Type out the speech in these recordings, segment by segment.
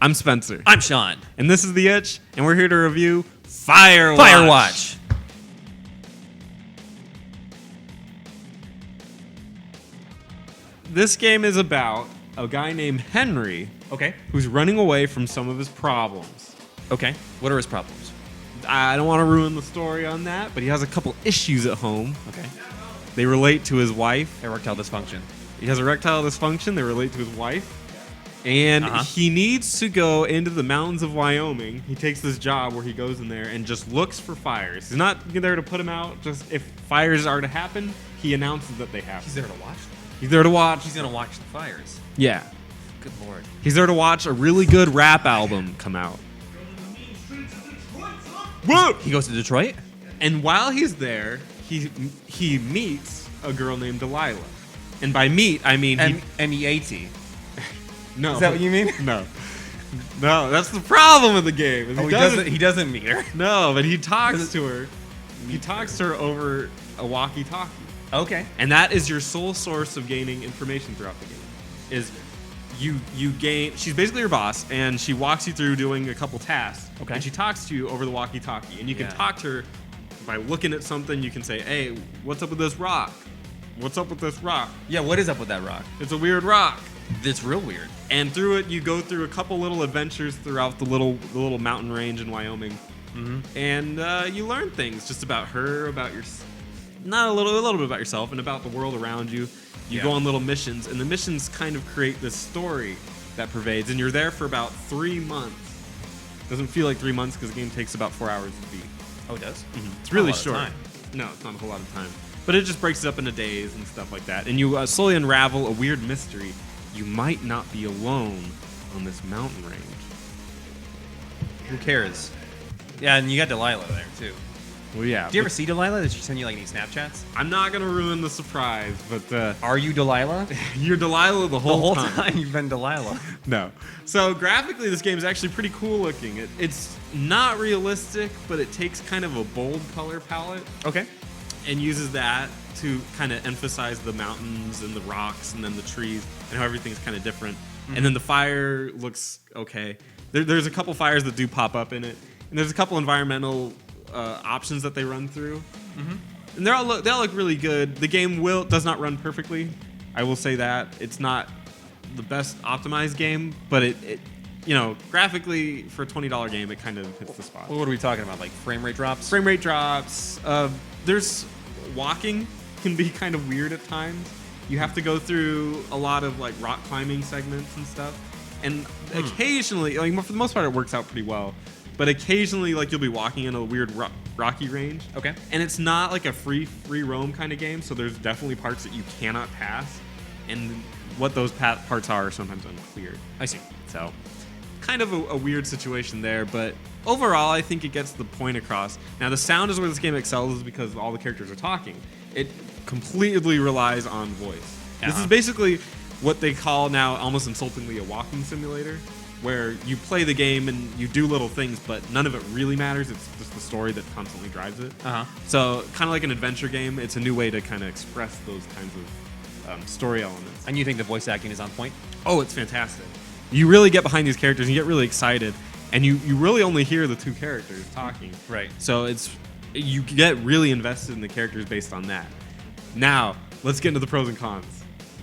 I'm Spencer. I'm Sean. And this is The Itch, and we're here to review Firewatch. Firewatch. This game is about a guy named Henry Okay. who's running away from some of his problems. Okay. What are his problems? I don't want to ruin the story on that, but he has a couple issues at home. Okay. They relate to his wife. Erectile dysfunction. He has erectile dysfunction. They relate to his wife. And Uh-huh. he needs to go into the mountains of Wyoming. He takes this job where he goes in there and just looks for fires. He's not there to put them out. Just if fires are to happen, he announces that they happen. He's there to watch. He's there to watch. He's gonna watch the fires. Yeah. Good lord. He's there to watch a really good rap album come out. Whoa! He goes to Detroit. And while he's there, he meets a girl named Delilah. And by meet, I mean MEAT. no. Is that what you mean? No. No, that's the problem with the game. is Oh, he doesn't meet her. No, but he talks to her. He talks to her over a walkie-talkie. Okay. And that is your sole source of gaining information throughout the game. Is you gain. She's basically your boss, and she walks you through doing a couple tasks. Okay. And she talks to you over the walkie-talkie, and you can Yeah. talk to her by looking at something. You can say, "Hey, what's up with this rock? What's up with this rock? Yeah. What is up with that rock? It's a weird rock." It's real weird. And through it, you go through a couple little adventures throughout the little mountain range in Wyoming, and you learn things just about her, about your, a little bit about yourself, and about the world around you. You Yeah. go on little missions, and the missions kind of create this story that pervades. And you're there for about 3 months. Doesn't feel like 3 months because the game takes about 4 hours to beat. Oh, it does. It's really Not a lot of short. time. No, it's not a whole lot of time. But it just breaks it up into days and stuff like that. And you slowly unravel a weird mystery. You might not be alone on this mountain range. Who cares? Yeah, and you got Delilah there too. Well, yeah. Do you ever see Delilah? Did she send you like any Snapchats? I'm not going to ruin the surprise, but Are you Delilah? you're Delilah the The whole whole time. time you've been Delilah. No. So graphically, this game is actually pretty cool looking. It's not realistic, but it takes kind of a bold color palette Okay. and uses that to kind of emphasize the mountains and the rocks and then the trees and how everything's kind of different. And then the fire looks okay. There's a couple fires that do pop up in it, and there's a couple environmental options that they run through, and they all look really good. The game does not run perfectly. I will say that it's not the best optimized game, but it graphically for a $20 game, it kind of hits the spot. What are we talking about? Like frame rate drops? Frame rate drops. There's walking can be kind of weird at times. You have to go through a lot of like rock climbing segments and stuff, and occasionally, like for the most part, it works out pretty well. But occasionally, like you'll be walking in a weird rocky range. Okay. And it's not like a free roam kind of game, so there's definitely parts that you cannot pass, and what those parts are sometimes unclear. I see. So, kind of a weird situation there, but overall, I think it gets the point across. Now, the sound is where this game excels, is because all the characters are talking. It completely relies on voice. This is basically what they call now, almost insultingly, a walking simulator, where you play the game and you do little things, but none of it really matters. It's just the story that constantly drives it. So, kind of like an adventure game, it's a new way to kind of express those kinds of story elements. And you think the voice acting is on point? Oh, it's fantastic. You really get behind these characters and you get really excited, and you really only hear the two characters talking. Right. So you get really invested in the characters based on that. Now, let's get into the pros and cons.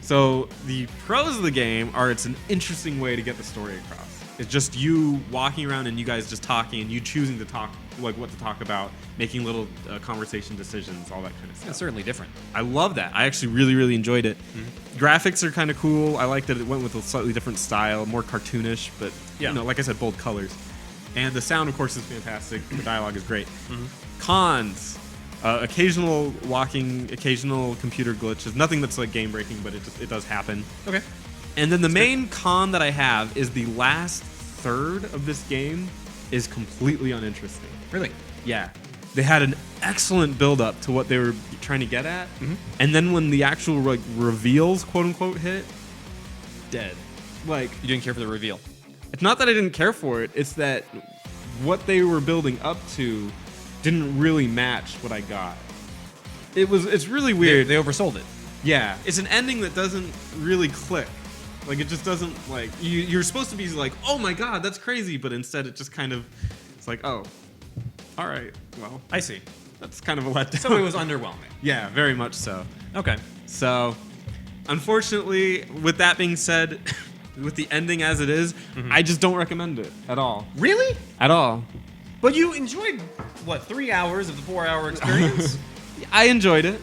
So the pros of the game are it's an interesting way to get the story across. It's just you walking around and you guys just talking and you choosing to talk, like what to talk about, making little conversation decisions, all that kind of stuff. It's certainly different. I love that. I actually really, really enjoyed it. Graphics are kind of cool. I like that it went with a slightly different style, more cartoonish, but like I said, bold colors. And the sound, of course, is fantastic. The dialogue is great. Cons: occasional walking, occasional computer glitches. Nothing that's like game breaking, but it does happen. Okay. And then the main con that I have is the last third of this game is completely uninteresting. Really? Yeah. They had an excellent build up to what they were trying to get at. And then when the actual reveals, quote unquote, hit, dead. Like, You didn't care for the reveal. it's not that I didn't care for it, it's that what they were building up to didn't really match what I got. It's really weird. They oversold it. Yeah, it's an ending that doesn't really click. Like it just doesn't like you're supposed to be like, oh my god, that's crazy, but instead it just kind of it's like, oh, all right, well, I see. that's kind of a letdown. So it was underwhelming. Yeah, very much so. Okay. So, unfortunately, with that being said, with the ending as it is, I just don't recommend it at all. Really? At all. But you enjoyed, what, 3 hours of the 4-hour experience? I enjoyed it.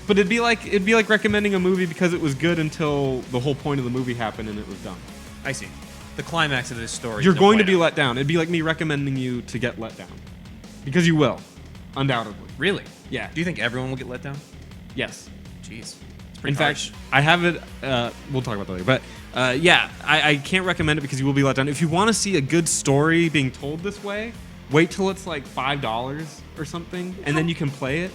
But it'd be like recommending a movie because it was good until the whole point of the movie happened and it was done. I see. The climax of this story. You're is going to no be way out. let down. It'd be like me recommending you to get let down. Because you will. Undoubtedly. Really? Yeah. Do you think everyone will get let down? Yes. Jeez. It's In pretty harsh. fact, I have it. We'll talk about that later. But yeah, I can't recommend it because you will be let down. If you want to see a good story being told this way, wait till it's like $5 or something, and then you can play it.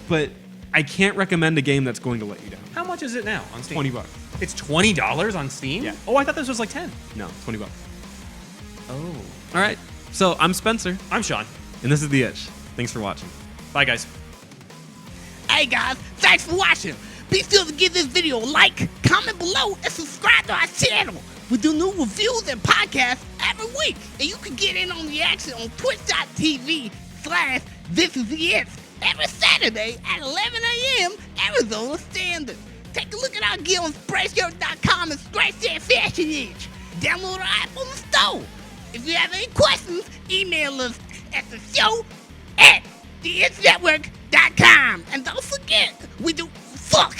But I can't recommend a game that's going to let you down. How much is it now on Steam? $20. It's $20 on Steam? Yeah. Oh, I thought this was like 10. No, $20. Oh. All right. So I'm Spencer, I'm Sean. and this is The Itch. Thanks for watching. Bye, guys. Hey guys, thanks for watching. Be sure to give this video a like, comment below, and subscribe to our channel. We do new reviews and podcasts every week, and you can get in on the action on twitch.tv/thisisthe every Saturday at 11 a.m. Arizona Standard. Take a look at our gear on Spreadshirt.com and scratch that fashion itch. Download our app on the store. If you have any questions, email us at the show at theitchnetwork.com. And don't forget, we do fuck.